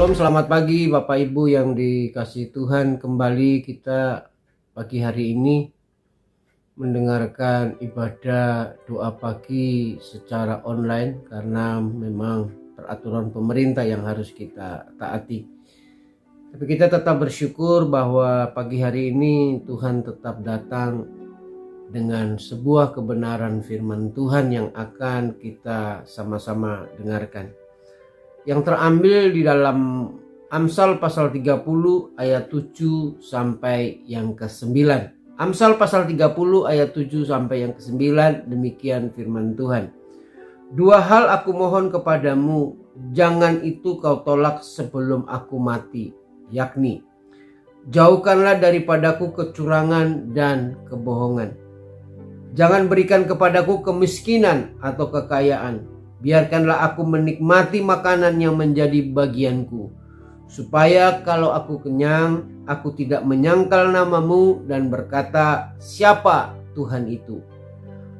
Shalom, selamat pagi Bapak Ibu yang dikasihi Tuhan. Kembali kita pagi hari ini mendengarkan ibadah doa pagi secara online karena memang peraturan pemerintah yang harus kita taati. Tapi kita tetap bersyukur bahwa pagi hari ini Tuhan tetap datang dengan sebuah kebenaran firman Tuhan yang akan kita sama-sama dengarkan. Yang terambil di dalam Amsal pasal 30 ayat 7 sampai yang ke-9. Amsal pasal 30 ayat 7 sampai yang ke-9, demikian firman Tuhan. Dua hal aku mohon kepadamu, jangan itu kau tolak sebelum aku mati, yakni jauhkanlah daripadaku kecurangan dan kebohongan. Jangan berikan kepadaku kemiskinan atau kekayaan. Biarkanlah aku menikmati makanan yang menjadi bagianku, supaya kalau aku kenyang, aku tidak menyangkal namamu dan berkata, siapa Tuhan itu?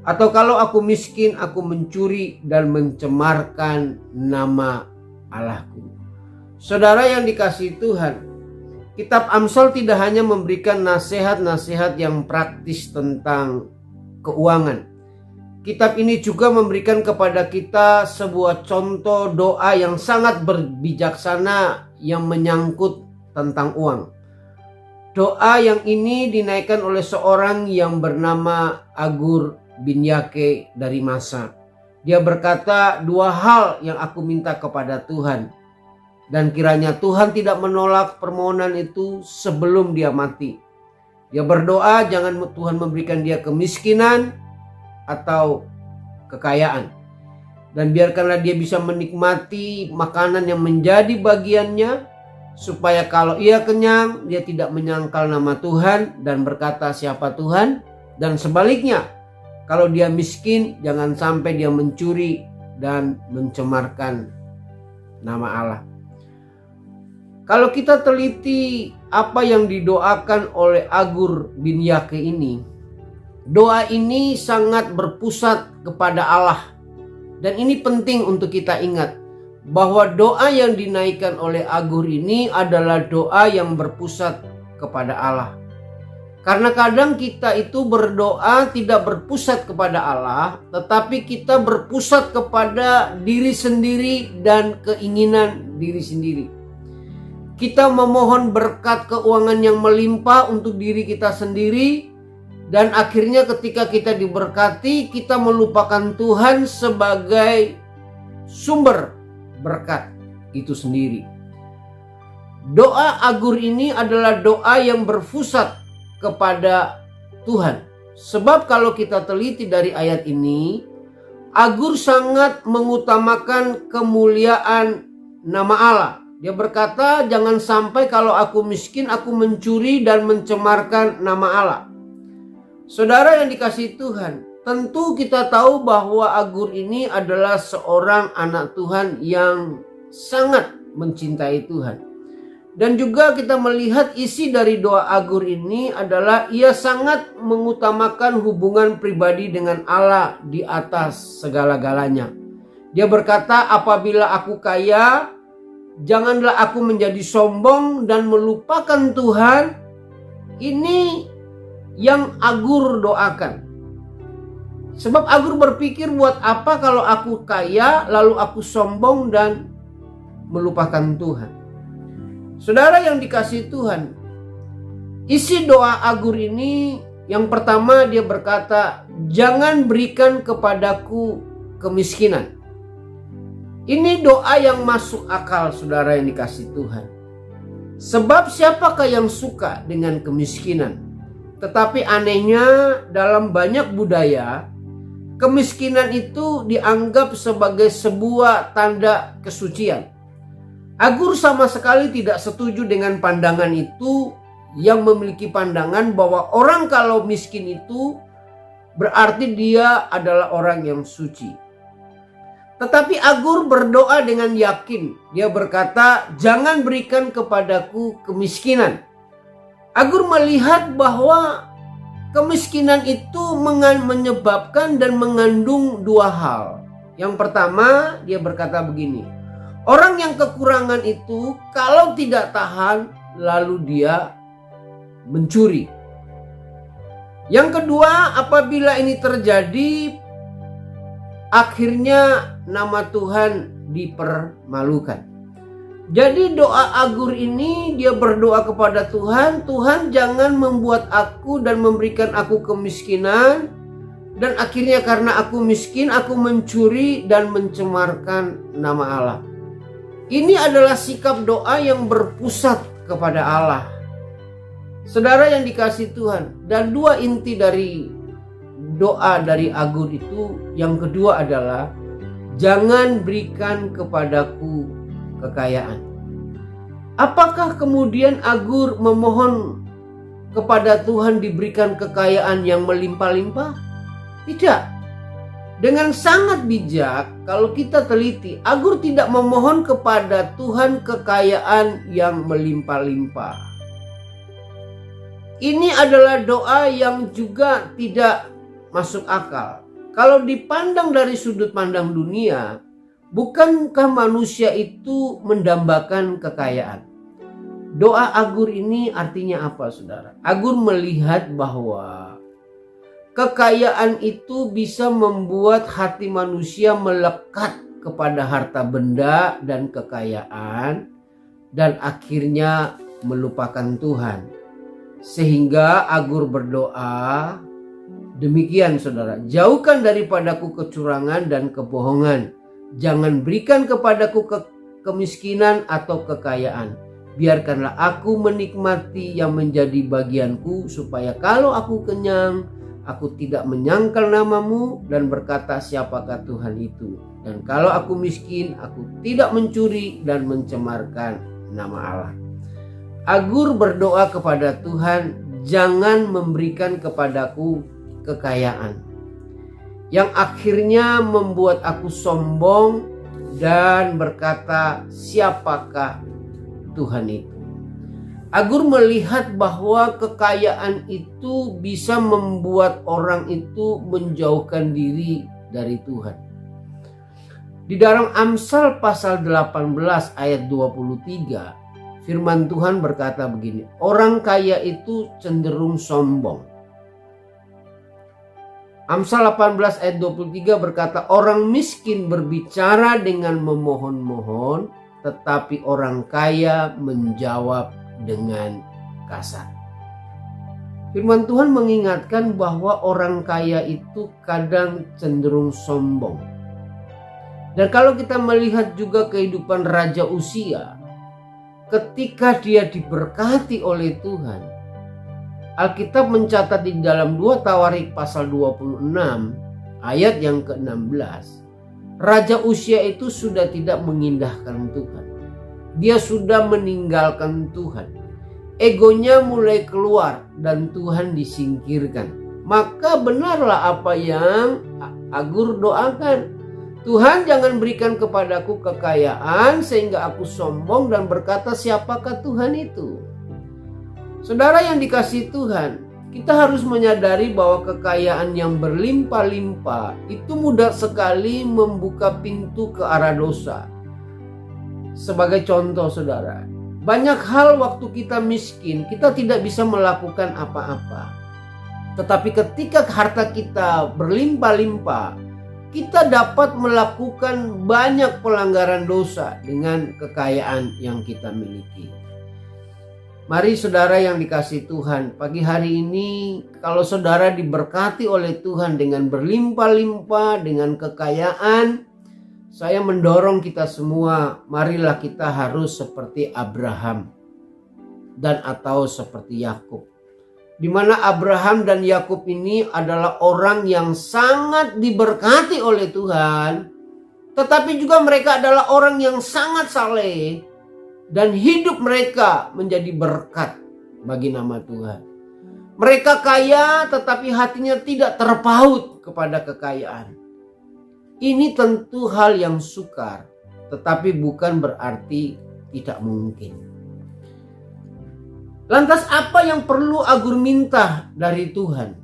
Atau kalau aku miskin, aku mencuri dan mencemarkan nama Allahku. Saudara yang dikasihi Tuhan, kitab Amsal tidak hanya memberikan nasihat-nasihat yang praktis tentang keuangan. Kitab ini juga memberikan kepada kita sebuah contoh doa yang sangat berbijaksana yang menyangkut tentang uang. Doa yang ini dinaikkan oleh seorang yang bernama Agur bin Yake dari Masa. Dia berkata, dua hal yang aku minta kepada Tuhan. Dan kiranya Tuhan tidak menolak permohonan itu sebelum dia mati. Dia berdoa jangan Tuhan memberikan dia kemiskinan atau kekayaan, dan biarkanlah dia bisa menikmati makanan yang menjadi bagiannya, supaya kalau ia kenyang dia tidak menyangkal nama Tuhan dan berkata siapa Tuhan, dan sebaliknya kalau dia miskin jangan sampai dia mencuri dan mencemarkan nama Allah. Kalau kita teliti apa yang didoakan oleh Agur bin Yake ini, doa ini sangat berpusat kepada Allah. Dan ini penting untuk kita ingat bahwa doa yang dinaikkan oleh Agur ini adalah doa yang berpusat kepada Allah. Karena kadang kita itu berdoa tidak berpusat kepada Allah, tetapi kita berpusat kepada diri sendiri dan keinginan diri sendiri. Kita memohon berkat keuangan yang melimpah untuk diri kita sendiri, dan akhirnya ketika kita diberkati, kita melupakan Tuhan sebagai sumber berkat itu sendiri. Doa Agur ini adalah doa yang berpusat kepada Tuhan. Sebab kalau kita teliti dari ayat ini, Agur sangat mengutamakan kemuliaan nama Allah. Dia berkata, jangan sampai kalau aku miskin, aku mencuri dan mencemarkan nama Allah. Saudara yang dikasihi Tuhan, tentu kita tahu bahwa Agur ini adalah seorang anak Tuhan yang sangat mencintai Tuhan. Dan juga kita melihat isi dari doa Agur ini adalah ia sangat mengutamakan hubungan pribadi dengan Allah di atas segala-galanya. Dia berkata, apabila aku kaya, janganlah aku menjadi sombong dan melupakan Tuhan. Ini yang Agur doakan. Sebab Agur berpikir, buat apa kalau aku kaya lalu aku sombong dan melupakan Tuhan. Saudara yang dikasihi Tuhan, isi doa Agur ini yang pertama dia berkata, jangan berikan kepadaku kemiskinan. Ini doa yang masuk akal, saudara yang dikasihi Tuhan. Sebab siapakah yang suka dengan kemiskinan? Tetapi anehnya dalam banyak budaya, kemiskinan itu dianggap sebagai sebuah tanda kesucian. Agur sama sekali tidak setuju dengan pandangan itu, yang memiliki pandangan bahwa orang kalau miskin itu berarti dia adalah orang yang suci. Tetapi Agur berdoa dengan yakin. Dia berkata, jangan berikan kepadaku kemiskinan. Agur melihat bahwa kemiskinan itu menyebabkan dan mengandung dua hal. Yang pertama, dia berkata begini, Orang yang kekurangan itu kalau tidak tahan lalu dia mencuri. Yang kedua, apabila ini terjadi, akhirnya nama Tuhan dipermalukan. Jadi doa Agur ini dia berdoa kepada Tuhan, Tuhan jangan membuat aku dan memberikan aku kemiskinan, dan akhirnya karena aku miskin aku mencuri dan mencemarkan nama Allah. Ini adalah sikap doa yang berpusat kepada Allah. Saudara yang dikasihi Tuhan, dan dua inti dari doa dari Agur itu, yang kedua adalah jangan berikan kepadaku kekayaan. Apakah kemudian Agur memohon kepada Tuhan diberikan kekayaan yang melimpah-limpah? Tidak. Dengan sangat bijak, kalau kita teliti, Agur tidak memohon kepada Tuhan kekayaan yang melimpah-limpah. Ini adalah doa yang juga tidak masuk akal. Kalau dipandang dari sudut pandang dunia, bukankah manusia itu mendambakan kekayaan? Doa Agur ini artinya apa, saudara? Agur melihat bahwa kekayaan itu bisa membuat hati manusia melekat kepada harta benda dan kekayaan, dan akhirnya melupakan Tuhan. Sehingga Agur berdoa, demikian saudara, jauhkan daripadaku kecurangan dan kebohongan. Jangan berikan kepadaku kemiskinan atau kekayaan. Biarkanlah aku menikmati yang menjadi bagianku, supaya kalau aku kenyang, aku tidak menyangkal namamu dan berkata siapakah Tuhan itu. Dan kalau aku miskin, aku tidak mencuri dan mencemarkan nama Allah. Agur berdoa kepada Tuhan, jangan memberikan kepadaku kekayaan yang akhirnya membuat aku sombong dan berkata siapakah Tuhan itu. Agur melihat bahwa kekayaan itu bisa membuat orang itu menjauhkan diri dari Tuhan. Di dalam Amsal pasal 18 ayat 23, firman Tuhan berkata begini, orang kaya itu cenderung sombong. Amsal 18 ayat 23 berkata, orang miskin berbicara dengan memohon-mohon, tetapi orang kaya menjawab dengan kasar. Firman Tuhan mengingatkan bahwa orang kaya itu kadang cenderung sombong. Dan kalau kita melihat juga kehidupan Raja Uzia, ketika dia diberkati oleh Tuhan, Alkitab mencatat di dalam 2 Tawarik pasal 26 ayat yang ke-16, Raja Uzia itu sudah tidak mengindahkan Tuhan. Dia sudah meninggalkan Tuhan. Egonya mulai keluar dan Tuhan disingkirkan. Maka benarlah apa yang Agur doakan. Tuhan jangan berikan kepadaku kekayaan sehingga aku sombong dan berkata siapakah Tuhan itu. Saudara yang dikasihi Tuhan, kita harus menyadari bahwa kekayaan yang berlimpah-limpah itu mudah sekali membuka pintu ke arah dosa. Sebagai contoh saudara, banyak hal waktu kita miskin, kita tidak bisa melakukan apa-apa. Tetapi ketika harta kita berlimpah-limpah, kita dapat melakukan banyak pelanggaran dosa dengan kekayaan yang kita miliki. Mari saudara yang dikasihi Tuhan, pagi hari ini kalau saudara diberkati oleh Tuhan dengan berlimpah-limpah, dengan kekayaan, saya mendorong kita semua, marilah kita harus seperti Abraham dan atau seperti Yakub. Di mana Abraham dan Yakub ini adalah orang yang sangat diberkati oleh Tuhan, tetapi juga mereka adalah orang yang sangat saleh. Dan hidup mereka menjadi berkat bagi nama Tuhan. Mereka kaya tetapi hatinya tidak terpaut kepada kekayaan. Ini tentu hal yang sukar, tetapi bukan berarti tidak mungkin. Lantas apa yang perlu Agur minta dari Tuhan?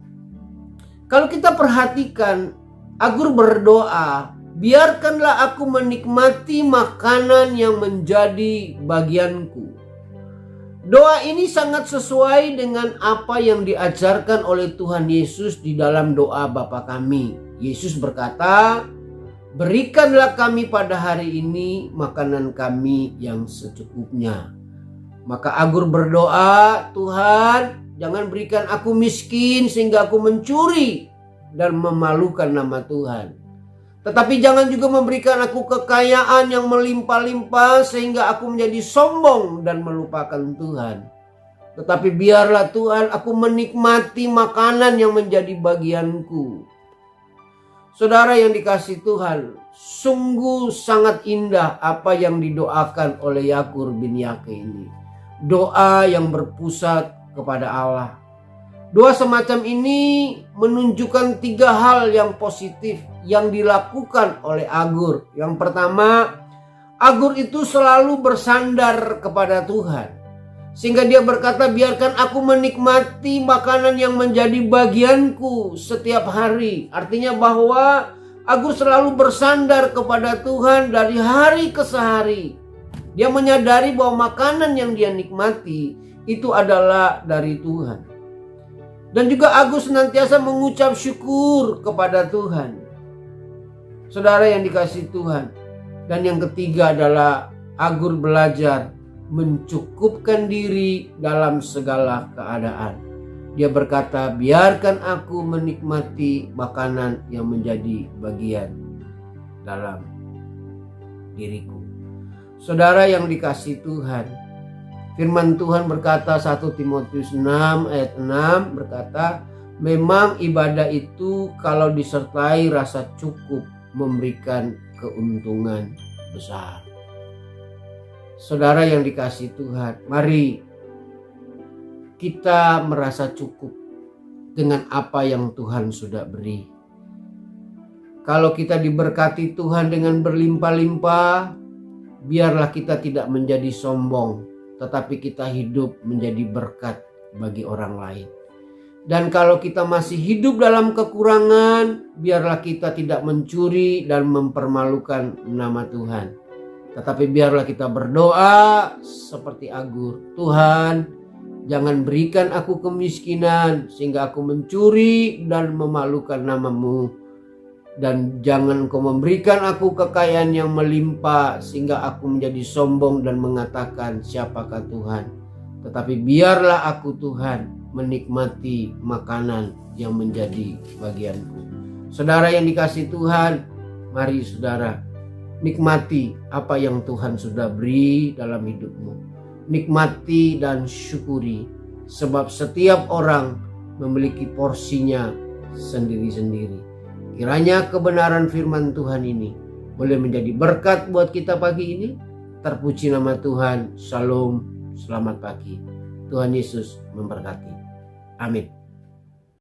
Kalau kita perhatikan, Agur berdoa, biarkanlah aku menikmati makanan yang menjadi bagianku. Doa ini sangat sesuai dengan apa yang diajarkan oleh Tuhan Yesus di dalam doa Bapa kami. Yesus berkata, berikanlah kami pada hari ini makanan kami yang secukupnya. Maka Agur berdoa, Tuhan, jangan berikan aku miskin sehingga aku mencuri dan memalukan nama Tuhan. Tetapi jangan juga memberikan aku kekayaan yang melimpah-limpah sehingga aku menjadi sombong dan melupakan Tuhan. Tetapi biarlah Tuhan aku menikmati makanan yang menjadi bagianku. Saudara yang dikasihi Tuhan, sungguh sangat indah apa yang didoakan oleh Yakur bin Yake ini. Doa yang berpusat kepada Allah. Doa semacam ini menunjukkan 3 hal yang positif yang dilakukan oleh Agur. Yang pertama, Agur itu selalu bersandar kepada Tuhan. Sehingga dia berkata, biarkan aku menikmati makanan yang menjadi bagianku setiap hari. Artinya bahwa Agur selalu bersandar kepada Tuhan dari hari ke hari. Dia menyadari bahwa makanan yang dia nikmati itu adalah dari Tuhan. Dan juga Agur senantiasa mengucap syukur kepada Tuhan. Saudara yang dikasihi Tuhan. Dan yang ketiga adalah Agur belajar mencukupkan diri dalam segala keadaan. Dia berkata, biarkan aku menikmati makanan yang menjadi bagian dalam diriku. Saudara yang dikasihi Tuhan, firman Tuhan berkata 1 Timotius 6 ayat 6 berkata, memang ibadah itu kalau disertai rasa cukup memberikan keuntungan besar. Saudara yang dikasihi Tuhan, mari kita merasa cukup dengan apa yang Tuhan sudah beri. Kalau kita diberkati Tuhan dengan berlimpah-limpah, biarlah kita tidak menjadi sombong, tetapi kita hidup menjadi berkat bagi orang lain. Dan kalau kita masih hidup dalam kekurangan, biarlah kita tidak mencuri dan mempermalukan nama Tuhan. Tetapi biarlah kita berdoa seperti Agur. Tuhan, jangan berikan aku kemiskinan sehingga aku mencuri dan memalukan nama-Mu. Dan jangan Engkau memberikan aku kekayaan yang melimpah sehingga aku menjadi sombong dan mengatakan siapakah Tuhan. Tetapi biarlah aku Tuhan menikmati makanan yang menjadi bagianku. Saudara yang dikasihi Tuhan, mari saudara nikmati apa yang Tuhan sudah beri dalam hidupmu. Nikmati dan syukuri, sebab setiap orang memiliki porsinya sendiri-sendiri. Kiranya kebenaran firman Tuhan ini boleh menjadi berkat buat kita pagi ini. Terpuji nama Tuhan. Shalom, selamat pagi. Tuhan Yesus memberkati. Amin.